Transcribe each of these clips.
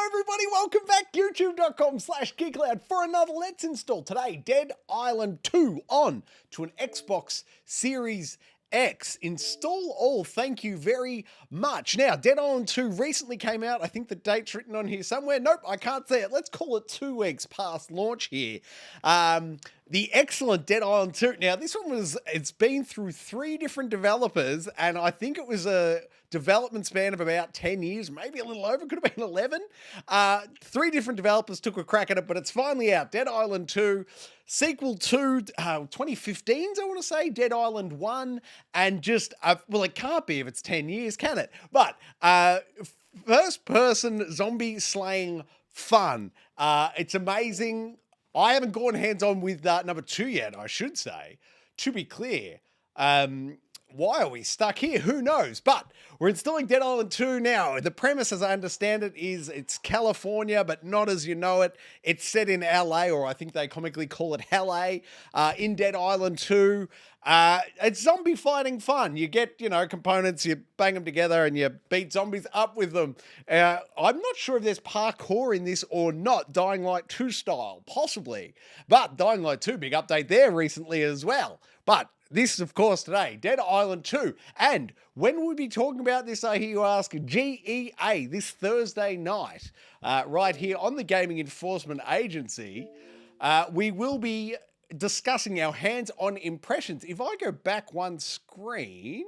everybody, welcome back. YouTube.com/Geek Aloud for another Let's Install. Today, Dead Island 2 on to an Xbox Series X. Install all, thank you very much. Now, Dead Island 2 recently came out. I think the date's written on here somewhere. Nope, I can't see it. Let's call it 2 weeks past launch here. The excellent Dead Island 2. Now, this one it's been through 3 different developers, and I think it was a development span of about 10 years, maybe a little over, could have been 11. 3 different developers took a crack at it, but it's finally out. Dead Island 2, sequel to 2015's, I want to say, Dead Island 1, and just, well, it can't be if it's 10 years, can it? But first-person zombie slaying fun. It's amazing. I haven't gone hands-on with number 2 yet, I should say, to be clear. Why are we stuck here? Who knows? But we're installing Dead Island 2 now. The premise, as I understand it, is it's California, but not as you know it. It's set in LA, or I think they comically call it LA, in Dead Island 2. It's zombie fighting fun. You get, components, you bang them together and you beat zombies up with them. I'm not sure if there's parkour in this or not, Dying Light 2 style, possibly. But Dying Light 2, big update there recently as well. But this, of course, today, Dead Island 2. And when we'll be talking about this, I hear you ask, GEA, this Thursday night, right here on the Gaming Enforcement Agency, we will be discussing our hands-on impressions. If I go back one screen,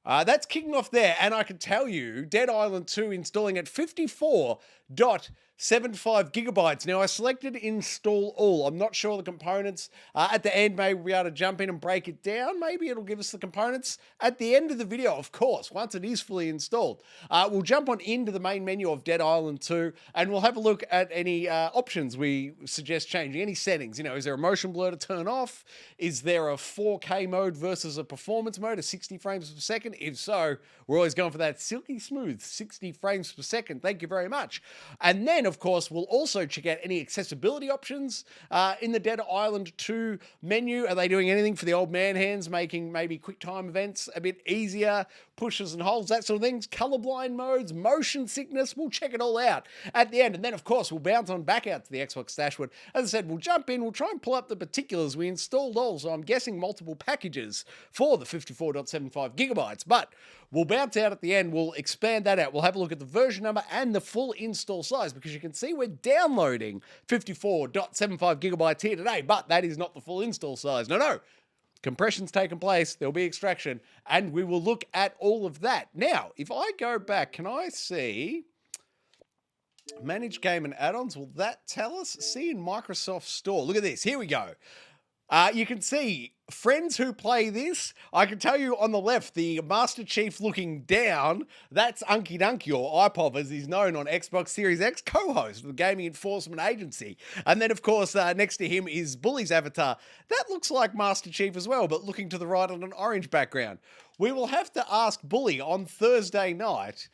that's kicking off there, and I can tell you, Dead Island 2 installing at 54.75 gigabytes. Now, I selected install all. I'm not sure the components. At the end, maybe we'll be able to jump in and break it down. Maybe it'll give us the components at the end of the video, of course, once it is fully installed. We'll jump on into the main menu of Dead Island 2, and we'll have a look at any options we suggest changing, any settings. Is there a motion blur to turn off? Is there a 4K mode versus a performance mode, a 60 frames per second? If so, we're always going for that silky smooth 60 frames per second. Thank you very much. And then, of course, we'll also check out any accessibility options in the Dead Island 2 menu. Are they doing anything for the old man hands, making maybe quick time events a bit easier, pushes and holds, that sort of things, colorblind modes, motion sickness? We'll check it all out at the end. And then, of course, we'll bounce on back out to the Xbox dashboard. As I said, we'll jump in, we'll try and pull up the particulars. We installed all, so I'm guessing multiple packages for the 54.75 gigabytes. But we'll bounce out at the end. We'll expand that out. We'll have a look at the version number and the full install size, because you can see we're downloading 54.75 gigabytes here today, but that is not the full install size. No. Compression's taken place. There'll be extraction, and we will look at all of that. Now, if I go back, can I see manage game and add-ons? Will that tell us? See in Microsoft Store. Look at this. Here we go. You can see friends who play this. I can tell you on the left, the Master Chief looking down, that's Unky Dunky, or IPOV as he's known on Xbox Series X, co-host of the Gaming Enforcement Agency. And then, of course, next to him is Bully's avatar. That looks like Master Chief as well, but looking to the right on an orange background. We will have to ask Bully on Thursday night.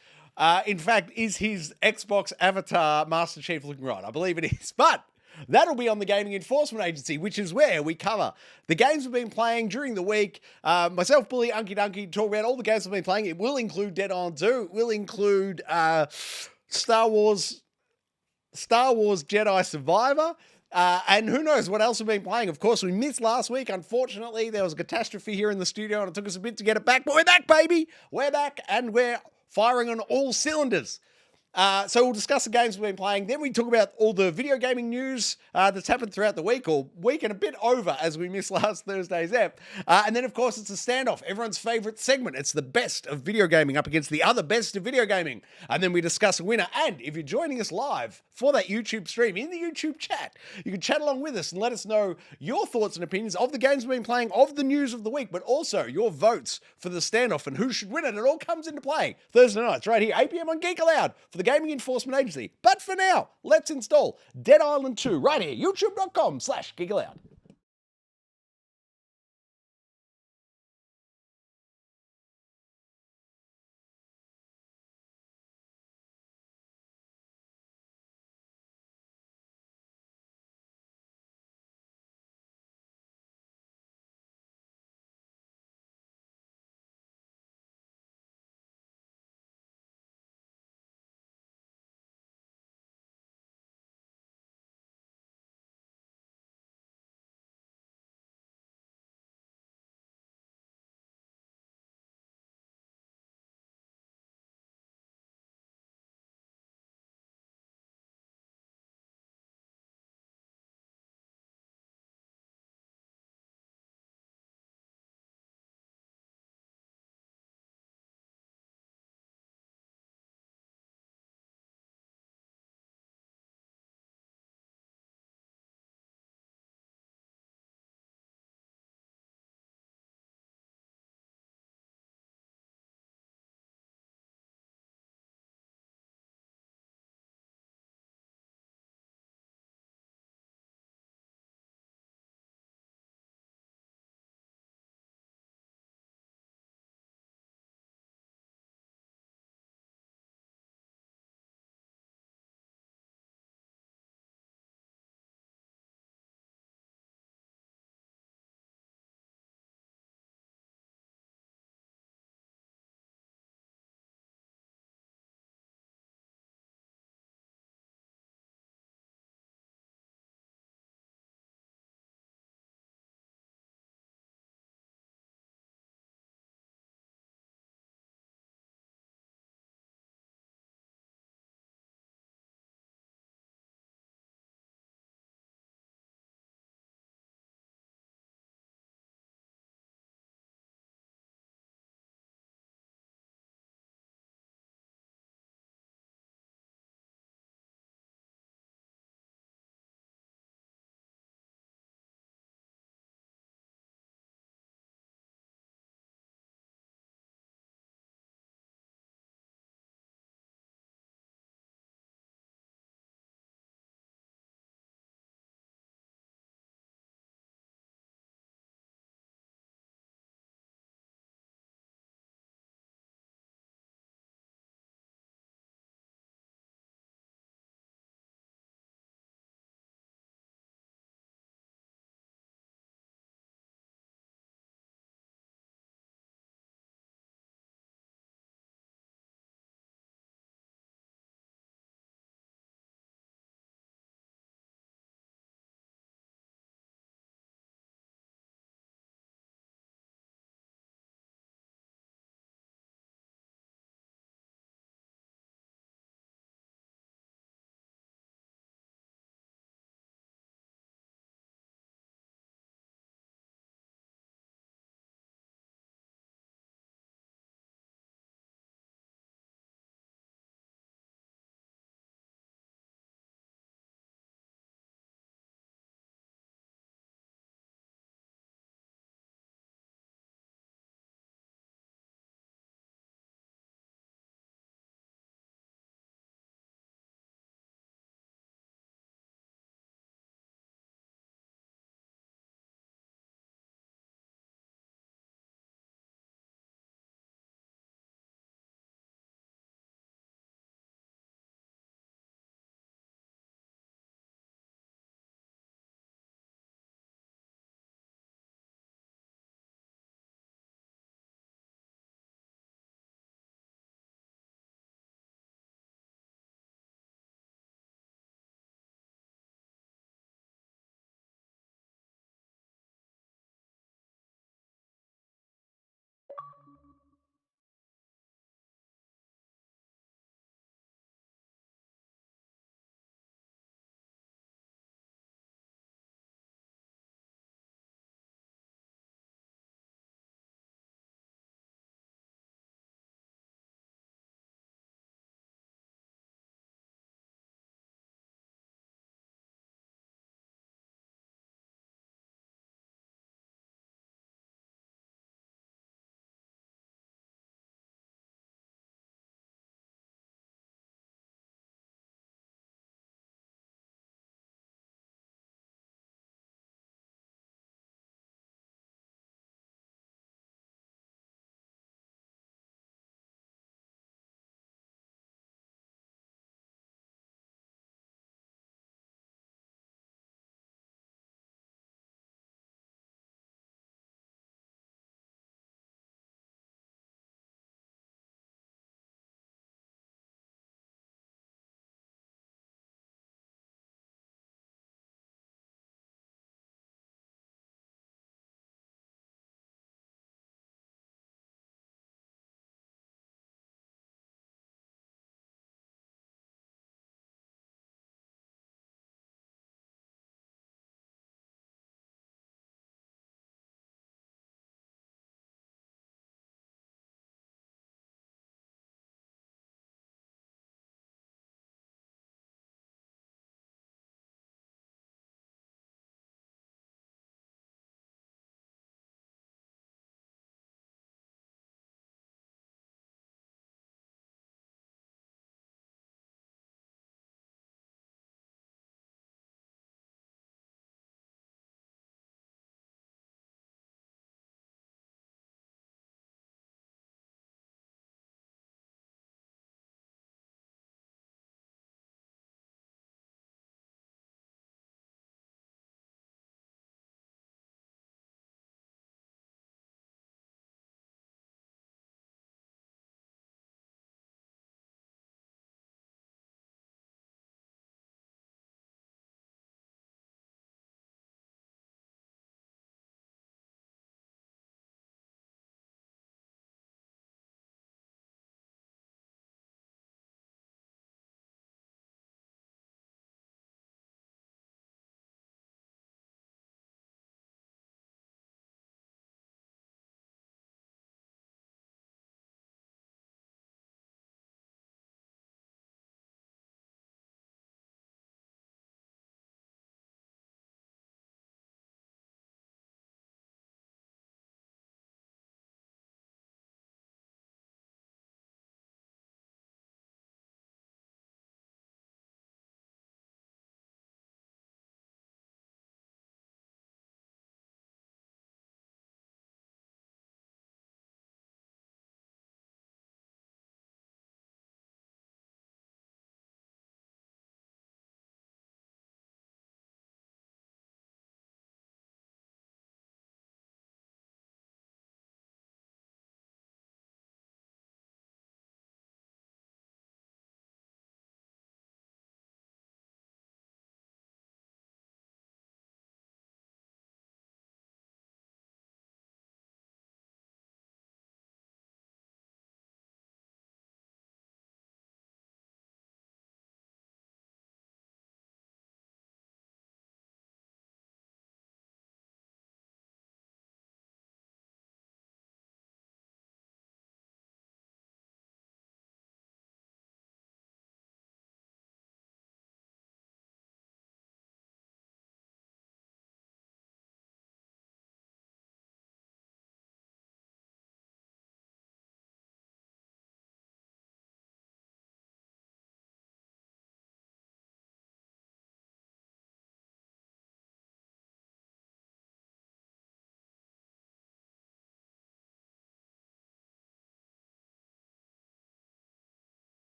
In fact, is his Xbox avatar Master Chief looking right? I believe it is. But that'll be on the Gaming Enforcement Agency, which is where we cover the games we've been playing during the week. Myself, Bully, Unky Dunky, talk about all the games we've been playing. It will include Dead Island 2. It will include Star Wars Jedi Survivor. And who knows what else we've been playing. Of course, we missed last week. Unfortunately, there was a catastrophe here in the studio, and it took us a bit to get it back. But we're back, baby! We're back, and we're firing on all cylinders. So we'll discuss the games we've been playing. Then we talk about all the video gaming news that's happened throughout the week, or week and a bit over as we missed last Thursday's ep. And then, of course, it's a standoff, everyone's favorite segment. It's the best of video gaming up against the other best of video gaming. And then we discuss a winner. And if you're joining us live for that YouTube stream, in the YouTube chat, you can chat along with us and let us know your thoughts and opinions of the games we've been playing, of the news of the week, but also your votes for the standoff and who should win it. It all comes into play Thursday nights right here, 8 p.m. on Geek Aloud for the Gaming Enforcement Agency. But for now, let's install Dead Island 2 right here, youtube.com/Geek Aloud.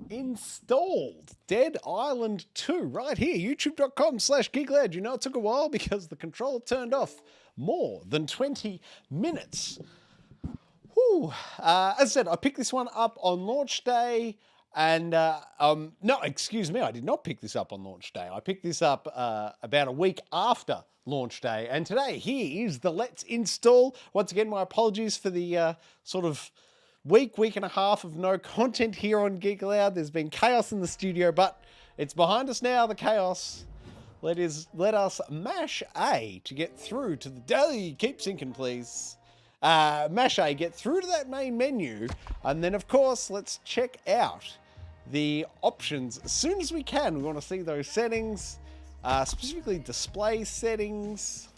installed Dead Island 2 right here, youtube.com/Geek Aloud. You know it took a while because the controller turned off more than 20 minutes. Whew. As I said, I picked this one up on launch day. And no, excuse me, I did not pick this up on launch day. I picked this up about a week after launch day. And today, here is the Let's Install. Once again, my apologies for the sort of week and a half of no content here on Geek Aloud. There's been chaos in the studio, but it's behind us now, the chaos. Let us mash A to get through to the daily. Keep syncing, please. Mash A, get through to that main menu, and then of course let's check out the options as soon as we can. We want to see those settings, specifically display settings.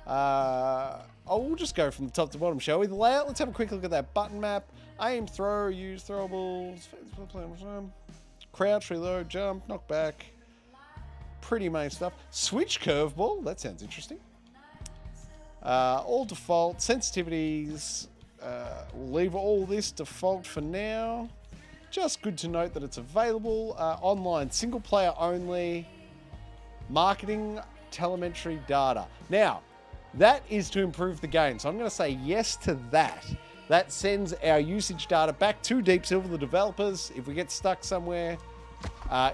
We'll just go from the top to bottom, shall we? The layout, let's have a quick look at that button map. Aim, throw, use throwables, crouch, reload, jump, knock back. Pretty main stuff. Switch curveball, that sounds interesting. All default sensitivities. We'll leave all this default for now. Just good to note that it's available. Online, single player only. Marketing, telemetry, data. Now, that is to improve the game. So I'm going to say yes to that. That sends our usage data back to Deep Silver, the developers. If we get stuck somewhere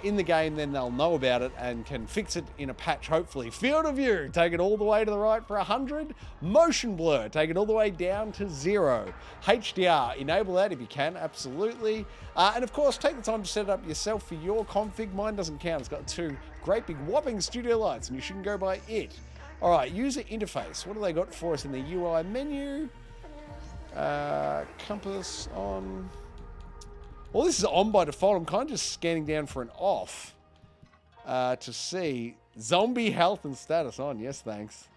in the game, then they'll know about it and can fix it in a patch, hopefully. Field of view, take it all the way to the right for 100. Motion blur, take it all the way down to 0. HDR, enable that if you can, absolutely. And of course, take the time to set it up yourself for your config. Mine doesn't count. It's got 2 great big whopping studio lights, and you shouldn't go by it. All right, user interface. What do they got for us in the UI menu? Compass on. Well, this is on by default. I'm kind of just scanning down for an off to see. Zombie health and status on. Yes, thanks.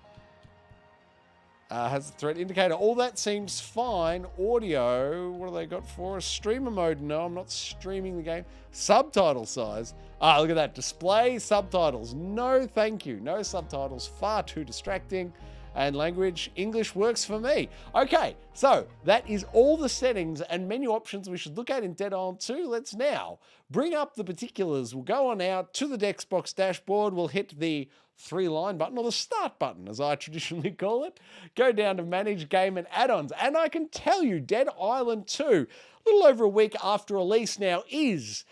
Has the threat indicator. All that seems fine. Audio. What do they got for us? Streamer mode. No, I'm not streaming the game. Subtitle size. Look at that. Display subtitles. No, thank you. No subtitles. Far too distracting. And language, English works for me. Okay, so that is all the settings and menu options we should look at in Dead Island 2. Let's now bring up the particulars. We'll go on out to the Xbox dashboard. We'll hit the 3-line button, or the start button, as I traditionally call it. Go down to Manage Game and Add-ons. And I can tell you, Dead Island 2, a little over a week after release now, is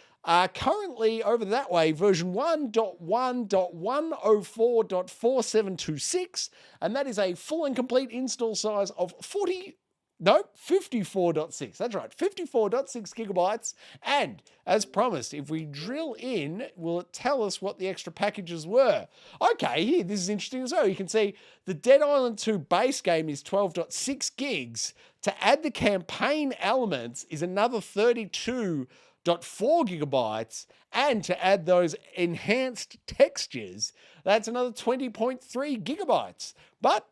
currently over that way, version 1.1.104.4726, and that is a full and complete install size of 54.6. That's right, 54.6 gigabytes. And as promised, if we drill in, will it tell us what the extra packages were? Okay, here, this is interesting as well. You can see the Dead Island 2 base game is 12.6 gigs. To add the campaign elements is another 32.4 gigabytes, and to add those enhanced textures, that's another 20.3 gigabytes. But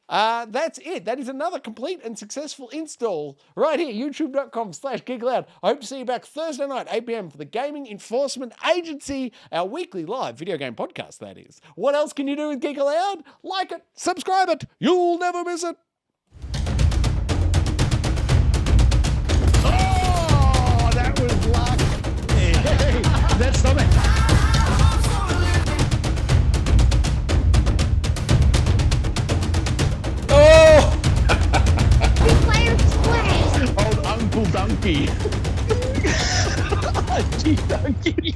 that's it. That is another complete and successful install right here, youtube.com/Geek Aloud. I hope to see you back Thursday night, 8 p.m. for the Gaming Enforcement Agency, our weekly live video game podcast, that is. What else can you do with Geek Aloud? Like it, subscribe it, you'll never miss it. Was luck. Hey, that's something. Oh! Old Uncle Donkey. Donkey.